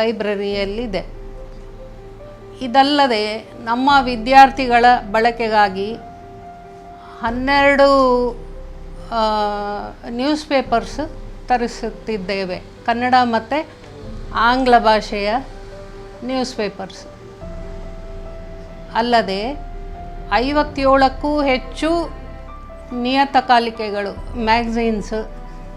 ಲೈಬ್ರರಿಯಲ್ಲಿದೆ. ಇದಲ್ಲದೆ ನಮ್ಮ ವಿದ್ಯಾರ್ಥಿಗಳ ಬಳಕೆಗಾಗಿ 12 ನ್ಯೂಸ್ ಪೇಪರ್ಸ್ ತರಿಸುತ್ತಿದ್ದೇವೆ, ಕನ್ನಡ ಮತ್ತು ಆಂಗ್ಲ ಭಾಷೆಯ ನ್ಯೂಸ್ ಪೇಪರ್ಸ್. ಅಲ್ಲದೆ 57ಕ್ಕೂ ಹೆಚ್ಚು ನಿಯತಕಾಲಿಕೆಗಳು, ಮ್ಯಾಗಝೀನ್ಸ್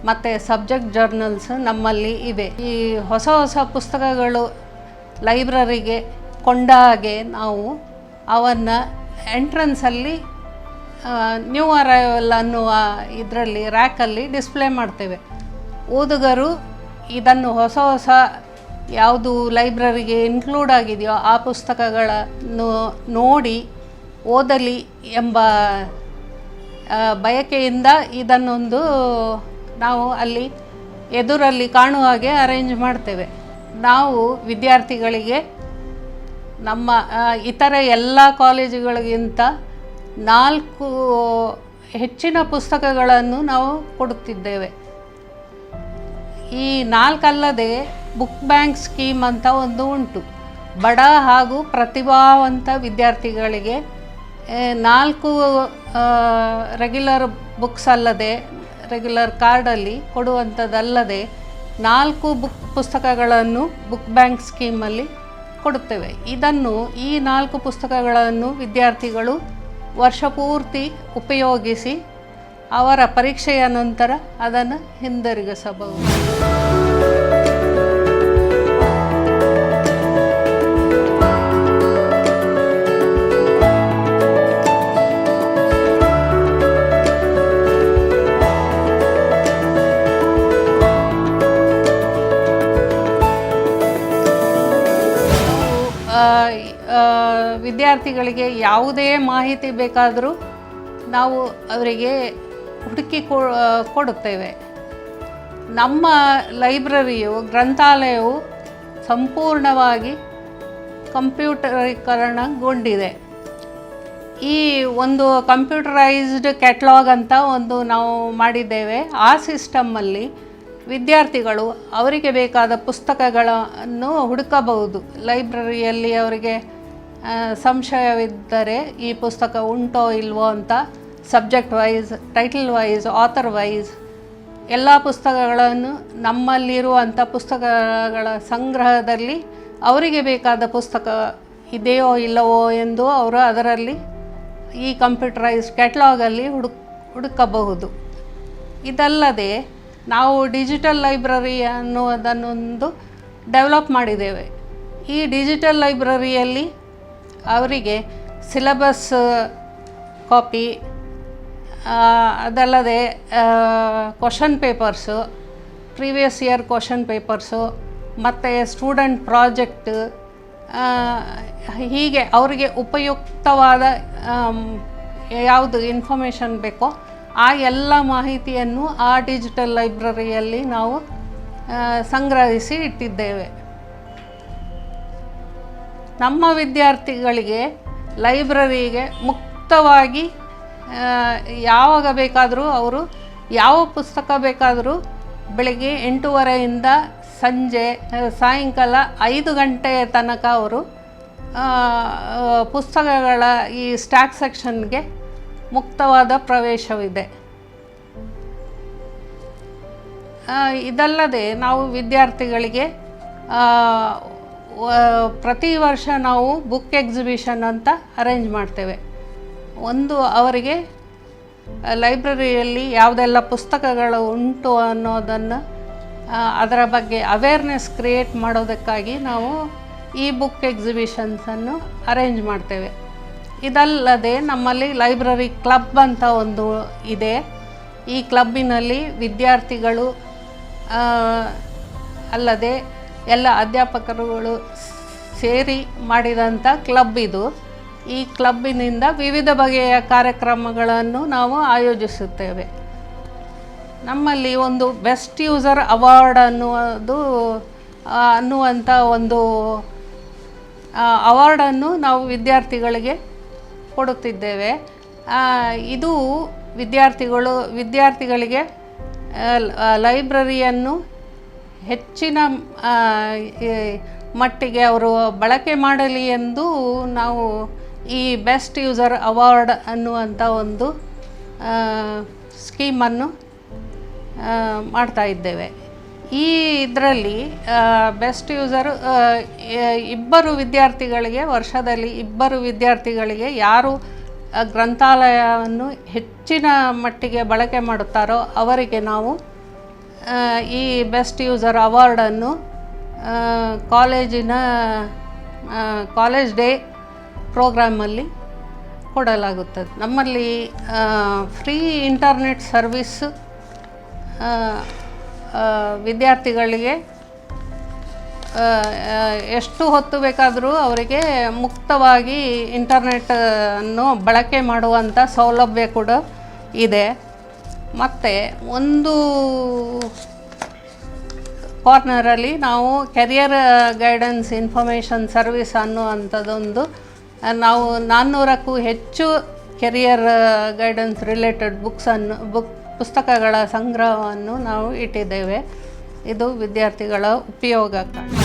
ಮತ್ತು ಸಬ್ಜೆಕ್ಟ್ ಜರ್ನಲ್ಸ್ ನಮ್ಮಲ್ಲಿ ಇವೆ. ಈ ಹೊಸ ಪುಸ್ತಕಗಳು ಲೈಬ್ರರಿಗೆ ಕೊಂಡ ಹಾಗೆ ನಾವು ಅವನ್ನು ಎಂಟ್ರೆನ್ಸಲ್ಲಿ ನ್ಯೂ ಅರೈವಲ್ ಅನ್ನುವ ಇದರಲ್ಲಿ ರ್ಯಾಕಲ್ಲಿ ಡಿಸ್ಪ್ಲೇ ಮಾಡ್ತೇವೆ. ಓದುಗರು ಇದನ್ನು ಹೊಸ ಯಾವುದು ಲೈಬ್ರರಿಗೆ ಇನ್ಕ್ಲೂಡ್ ಆಗಿದೆಯೋ ಆ ಪುಸ್ತಕಗಳನ್ನು ನೋಡಿ ಓದಲಿ ಎಂಬ ಬಯಕೆಯಿಂದ ಇದನ್ನೊಂದು ನಾವು ಅಲ್ಲಿ ಎದುರಲ್ಲಿ ಕಾಣುವ ಹಾಗೆ ಅರೇಂಜ್ ಮಾಡ್ತೇವೆ. ನಾವು ವಿದ್ಯಾರ್ಥಿಗಳಿಗೆ ನಮ್ಮ ಇತರ ಎಲ್ಲ ಕಾಲೇಜುಗಳಿಗಿಂತ 4 ಹೆಚ್ಚಿನ ಪುಸ್ತಕಗಳನ್ನು ನಾವು ಕೊಡುತ್ತಿದ್ದೇವೆ. ಈ 4 ಅಲ್ಲದೆ ಬುಕ್ ಬ್ಯಾಂಕ್ ಸ್ಕೀಮ್ ಅಂತ ಒಂದು ಉಂಟು. ಬಡ ಹಾಗೂ ಪ್ರತಿಭಾವಂತ ವಿದ್ಯಾರ್ಥಿಗಳಿಗೆ 4 ರೆಗ್ಯುಲರ್ ಬುಕ್ಸ್ ಅಲ್ಲದೆ, ರೆಗ್ಯುಲರ್ ಕಾರ್ಡಲ್ಲಿ ಕೊಡುವಂಥದ್ದಲ್ಲದೆ 4 ಪುಸ್ತಕಗಳನ್ನು ಬುಕ್ ಬ್ಯಾಂಕ್ ಸ್ಕೀಮಲ್ಲಿ ಕೊಡುತ್ತೇವೆ. ಇದನ್ನು ಈ 4 ಪುಸ್ತಕಗಳನ್ನು ವಿದ್ಯಾರ್ಥಿಗಳು ವರ್ಷ ಪೂರ್ತಿ ಉಪಯೋಗಿಸಿ ಅವರ ಪರೀಕ್ಷೆಯ ನಂತರ ಅದನ್ನು ಹಿಂದಿರುಗಿಸಬಹುದು. ವಿದ್ಯಾರ್ಥಿಗಳಿಗೆ ಯಾವುದೇ ಮಾಹಿತಿ ಬೇಕಾದರೂ ನಾವು ಅವರಿಗೆ ಹುಡುಕಿ ಕೊಡುತ್ತೇವೆ. ನಮ್ಮ ಲೈಬ್ರರಿಯು, ಗ್ರಂಥಾಲಯವು ಸಂಪೂರ್ಣವಾಗಿ ಕಂಪ್ಯೂಟರೀಕರಣಗೊಂಡಿದೆ. ಈ ಒಂದು ಕಂಪ್ಯೂಟರೈಸ್ಡ್ ಕ್ಯಾಟ್ಲಾಗ್ ಅಂತ ಒಂದು ನಾವು ಮಾಡಿದ್ದೇವೆ. ಆ ಸಿಸ್ಟಮ್ಮಲ್ಲಿ ವಿದ್ಯಾರ್ಥಿಗಳು ಅವರಿಗೆ ಬೇಕಾದ ಪುಸ್ತಕಗಳನ್ನು ಹುಡುಕಬಹುದು. ಲೈಬ್ರರಿಯಲ್ಲಿ ಅವರಿಗೆ ಸಂಶಯವಿದ್ದರೆ ಈ ಪುಸ್ತಕ ಉಂಟೋ ಇಲ್ವೋ ಅಂತ subject wise, title wise, author wise ಎಲ್ಲ ಪುಸ್ತಕಗಳನ್ನು ನಮ್ಮಲ್ಲಿರುವಂಥ ಪುಸ್ತಕಗಳ ಸಂಗ್ರಹದಲ್ಲಿ ಅವರಿಗೆ ಬೇಕಾದ ಪುಸ್ತಕ ಇದೆಯೋ ಇಲ್ಲವೋ ಎಂದು ಅವರು ಅದರಲ್ಲಿ ಈ ಕಂಪ್ಯೂಟರೈಸ್ಡ್ ಕ್ಯಾಟ್ಲಾಗಲ್ಲಿ ಹುಡುಕಬಹುದು. ಇದಲ್ಲದೆ ನಾವು ಡಿಜಿಟಲ್ ಲೈಬ್ರರಿ ಅನ್ನುವುದನ್ನೊಂದು ಡೆವಲಪ್ ಮಾಡಿದ್ದೇವೆ. ಈ ಡಿಜಿಟಲ್ ಲೈಬ್ರರಿಯಲ್ಲಿ ಅವರಿಗೆ ಸಿಲೆಬಸ್ ಕಾಪಿ, ಅದಲ್ಲದೆ question papers, previous year question papers ಮತ್ತು ಸ್ಟೂಡೆಂಟ್ ಪ್ರಾಜೆಕ್ಟ್, ಹೀಗೆ ಅವರಿಗೆ ಉಪಯುಕ್ತವಾದ ಯಾವುದು ಇನ್ಫಾರ್ಮೇಷನ್ ಬೇಕೋ ಆ ಎಲ್ಲ ಮಾಹಿತಿಯನ್ನು ಆ ಡಿಜಿಟಲ್ ಲೈಬ್ರರಿಯಲ್ಲಿ ನಾವು ಸಂಗ್ರಹಿಸಿ ಇಟ್ಟಿದ್ದೇವೆ. ನಮ್ಮ ವಿದ್ಯಾರ್ಥಿಗಳಿಗೆ ಲೈಬ್ರರಿಗೆ ಮುಕ್ತವಾಗಿ ಯಾವಾಗ ಬೇಕಾದರೂ ಅವರು ಯಾವ ಪುಸ್ತಕ ಬೇಕಾದರೂ ಬೆಳಗ್ಗೆ 8:30ಯಿಂದ ಸಾಯಂಕಾಲ 5 ಗಂಟೆಯ ತನಕ ಅವರು ಪುಸ್ತಕಗಳ ಈ ಸ್ಟಾಕ್ ಸೆಕ್ಷನ್ಗೆ ಮುಕ್ತವಾದ ಪ್ರವೇಶವಿದೆ. ಇದಲ್ಲದೆ ನಾವು ವಿದ್ಯಾರ್ಥಿಗಳಿಗೆ ಪ್ರತಿ ವರ್ಷ ನಾವು ಬುಕ್ ಎಕ್ಸಿಬಿಷನ್ ಅಂತ ಅರೇಂಜ್ ಮಾಡ್ತೇವೆ. ಒಂದು ಅವರಿಗೆ ಲೈಬ್ರರಿಯಲ್ಲಿ ಯಾವುದೆಲ್ಲ ಪುಸ್ತಕಗಳು ಉಂಟು ಅನ್ನೋದನ್ನು ಅದರ ಬಗ್ಗೆ ಅವೇರ್ನೆಸ್ ಕ್ರಿಯೇಟ್ ಮಾಡೋದಕ್ಕಾಗಿ ನಾವು ಈ ಬುಕ್ ಎಕ್ಸಿಬಿಷನ್ಸನ್ನು ಅರೇಂಜ್ ಮಾಡ್ತೇವೆ. ಇದಲ್ಲದೆ ನಮ್ಮಲ್ಲಿ ಲೈಬ್ರರಿ ಕ್ಲಬ್ ಅಂತ ಒಂದು ಇದೆ. ಈ ಕ್ಲಬ್ಬಿನಲ್ಲಿ ವಿದ್ಯಾರ್ಥಿಗಳು ಅಲ್ಲದೆ ಎಲ್ಲ ಅಧ್ಯಾಪಕರುಗಳು ಸೇರಿ ಮಾಡಿದಂಥ ಕ್ಲಬ್ ಇದು. ಈ ಕ್ಲಬ್ಬಿನಿಂದ ವಿವಿಧ ಬಗೆಯ ಕಾರ್ಯಕ್ರಮಗಳನ್ನು ನಾವು ಆಯೋಜಿಸುತ್ತೇವೆ. ನಮ್ಮಲ್ಲಿ ಒಂದು ಬೆಸ್ಟ್ ಯೂಸರ್ ಅವಾರ್ಡ್ ಅನ್ನುವಂಥ ಒಂದು ಅವಾರ್ಡನ್ನು ನಾವು ವಿದ್ಯಾರ್ಥಿಗಳಿಗೆ ಕೊಡುತ್ತಿದ್ದೇವೆ. ಇದು ವಿದ್ಯಾರ್ಥಿಗಳಿಗೆ ಲೈಬ್ರರಿಯನ್ನು ಹೆಚ್ಚಿನ ಮಟ್ಟಿಗೆ ಅವರು ಬಳಕೆ ಮಾಡಲಿ ಎಂದು ನಾವು ಈ ಬೆಸ್ಟ್ ಯೂಸರ್ ಅವಾರ್ಡ್ ಅನ್ನುವಂಥ ಒಂದು ಸ್ಕೀಮನ್ನು ಮಾಡ್ತಾ ಇದ್ದೇವೆ. ಈ ಇದರಲ್ಲಿ ಬೆಸ್ಟ್ ಯೂಸರ್ ವರ್ಷದಲ್ಲಿ ಇಬ್ಬರು ವಿದ್ಯಾರ್ಥಿಗಳಿಗೆ ಯಾರು ಗ್ರಂಥಾಲಯವನ್ನು ಹೆಚ್ಚಿನ ಮಟ್ಟಿಗೆ ಬಳಕೆ ಮಾಡುತ್ತಾರೋ ಅವರಿಗೆ ನಾವು ಈ ಬೆಸ್ಟ್ ಯೂಸರ್ ಅವಾರ್ಡನ್ನು ಕಾಲೇಜ್ ಡೇ ಪ್ರೋಗ್ರಾಮಲ್ಲಿ ಕೊಡಲಾಗುತ್ತದೆ. ನಮ್ಮಲ್ಲಿ ಫ್ರೀ ಇಂಟರ್ನೆಟ್ ಸರ್ವಿಸ್ ವಿದ್ಯಾರ್ಥಿಗಳಿಗೆ ಎಷ್ಟು ಹೊತ್ತು ಬೇಕಾದರೂ ಅವರಿಗೆ ಮುಕ್ತವಾಗಿ ಇಂಟರ್ನೆಟ್ಟನ್ನು ಬಳಕೆ ಮಾಡುವಂಥ ಸೌಲಭ್ಯ ಕೂಡ ಇದೆ. ಮತ್ತು ಒಂದು ಕಾರ್ನರಲ್ಲಿ ನಾವು ಕೆರಿಯರ್ ಗೈಡೆನ್ಸ್ ಇನ್ಫಾರ್ಮೇಷನ್ ಸರ್ವಿಸ್ ಅನ್ನುವಂಥದ್ದೊಂದು ನಾವು 400ಕ್ಕೂ ಹೆಚ್ಚು ಕೆರಿಯರ್ ಗೈಡೆನ್ಸ್ ರಿಲೇಟೆಡ್ ಪುಸ್ತಕಗಳ ಸಂಗ್ರಹವನ್ನು ನಾವು ಇಟ್ಟಿದ್ದೇವೆ. ಇದು ವಿದ್ಯಾರ್ಥಿಗಳ ಉಪಯೋಗಕ್ಕಾಗಿ.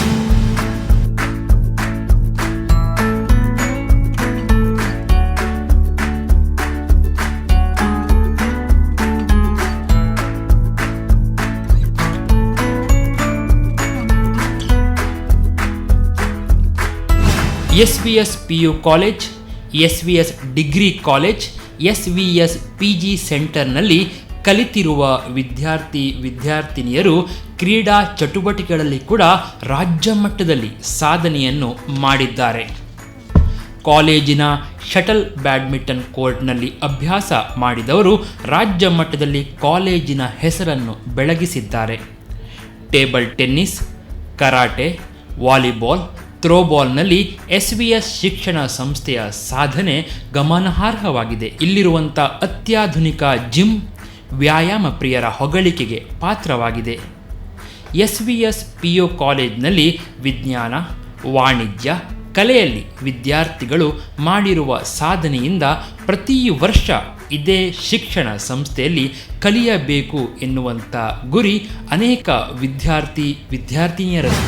SVS PU college, SVS degree college, SVS PG ಸೆಂಟರ್ನಲ್ಲಿ ಕಲಿತಿರುವ ವಿದ್ಯಾರ್ಥಿನಿಯರು ಕ್ರೀಡಾ ಚಟುವಟಿಕೆಗಳಲ್ಲಿ ಕೂಡ ರಾಜ್ಯ ಮಟ್ಟದಲ್ಲಿ ಸಾಧನೆಯನ್ನು ಮಾಡಿದ್ದಾರೆ. ಕಾಲೇಜಿನ ಶಟಲ್ ಬ್ಯಾಡ್ಮಿಂಟನ್ ಕೋರ್ಟ್ನಲ್ಲಿ ಅಭ್ಯಾಸ ಮಾಡಿದವರು ರಾಜ್ಯ ಮಟ್ಟದಲ್ಲಿ ಕಾಲೇಜಿನ ಹೆಸರನ್ನು ಬೆಳಗಿಸಿದ್ದಾರೆ. ಟೇಬಲ್ ಟೆನ್ನಿಸ್, ಕರಾಟೆ, ವಾಲಿಬಾಲ್, ಥ್ರೋಬಾಲ್ನಲ್ಲಿ SVS ಶಿಕ್ಷಣ ಸಂಸ್ಥೆಯ ಸಾಧನೆ ಗಮನಾರ್ಹವಾಗಿದೆ. ಇಲ್ಲಿರುವಂಥ ಅತ್ಯಾಧುನಿಕ ಜಿಮ್ ವ್ಯಾಯಾಮ ಪ್ರಿಯರ ಹೊಗಳಿಕೆಗೆ ಪಾತ್ರವಾಗಿದೆ. SVS PU ಕಾಲೇಜಿನಲ್ಲಿ ವಿಜ್ಞಾನ, ವಾಣಿಜ್ಯ, ಕಲೆಯಲ್ಲಿ ವಿದ್ಯಾರ್ಥಿಗಳು ಮಾಡಿರುವ ಸಾಧನೆಯಿಂದ ಪ್ರತಿ ವರ್ಷ ಇದೇ ಶಿಕ್ಷಣ ಸಂಸ್ಥೆಯಲ್ಲಿ ಕಲಿಯಬೇಕು ಎನ್ನುವಂಥ ಗುರಿ ಅನೇಕ ವಿದ್ಯಾರ್ಥಿನಿಯರದ್ದು.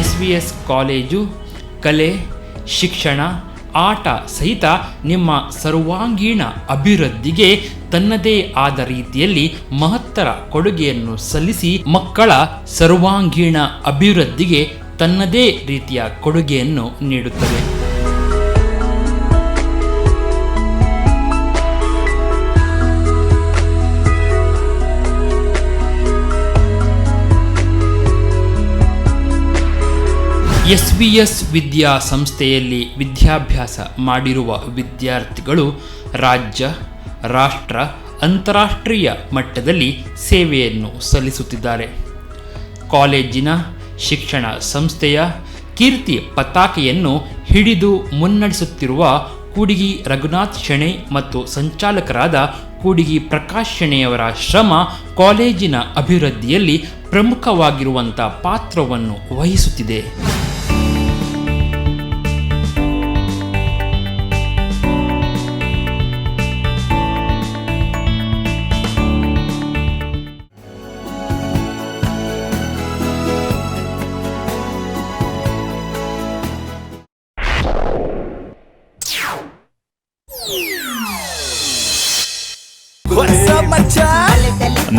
SVS ಕಾಲೇಜು ಕಲೆ, ಶಿಕ್ಷಣ, ಆಟ ಸಹಿತ ನಿಮ್ಮ ಸರ್ವಾಂಗೀಣ ಅಭಿವೃದ್ಧಿಗೆ ತನ್ನದೇ ಆದ ರೀತಿಯಲ್ಲಿ ಮಹತ್ತರ ಕೊಡುಗೆಯನ್ನು ಸಲ್ಲಿಸಿ ಮಕ್ಕಳ ಸರ್ವಾಂಗೀಣ ಅಭಿವೃದ್ಧಿಗೆ ತನ್ನದೇ ರೀತಿಯ ಕೊಡುಗೆಯನ್ನು ನೀಡುತ್ತದೆ. SVS ವಿದ್ಯಾ ಸಂಸ್ಥೆಯಲ್ಲಿ ವಿದ್ಯಾಭ್ಯಾಸ ಮಾಡಿರುವ ವಿದ್ಯಾರ್ಥಿಗಳು ರಾಜ್ಯ, ರಾಷ್ಟ್ರ, ಅಂತಾರಾಷ್ಟ್ರೀಯ ಮಟ್ಟದಲ್ಲಿ ಸೇವೆಯನ್ನು ಸಲ್ಲಿಸುತ್ತಿದ್ದಾರೆ. ಕಾಲೇಜಿನ ಶಿಕ್ಷಣ ಸಂಸ್ಥೆಯ ಕೀರ್ತಿ ಪತಾಕೆಯನ್ನು ಹಿಡಿದು ಮುನ್ನಡೆಸುತ್ತಿರುವ ಕೂಡಿಗಿ ರಘುನಾಥ್ ಶೆಣೈ ಮತ್ತು ಸಂಚಾಲಕರಾದ ಕೂಡಿಗಿ ಪ್ರಕಾಶ್ ಶೆಣೈಯವರ ಶ್ರಮ ಕಾಲೇಜಿನ ಅಭಿವೃದ್ಧಿಯಲ್ಲಿ ಪ್ರಮುಖವಾಗಿರುವಂಥ ಪಾತ್ರವನ್ನು ವಹಿಸುತ್ತಿದೆ.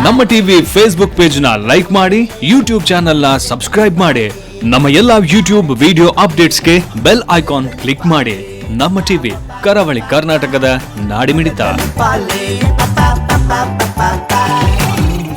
ನಮ್ಮ ಟಿವಿ ಫೇಸ್ಬುಕ್ ಪೇಜ್ ನ ಲೈಕ್ ಮಾಡಿ, ಯೂಟ್ಯೂಬ್ ಚಾನೆಲ್ ನ ಸಬ್ಸ್ಕ್ರೈಬ್ ಮಾಡಿ. ನಮ್ಮ ಎಲ್ಲಾ ಯೂಟ್ಯೂಬ್ ವಿಡಿಯೋ ಅಪ್ಡೇಟ್ಸ್ಗೆ ಬೆಲ್ ಐಕಾನ್ ಕ್ಲಿಕ್ ಮಾಡಿ. ನಮ್ಮ ಟಿವಿ ಕರಾವಳಿ ಕರ್ನಾಟಕದ ನಾಡಿಮಿಡಿತ.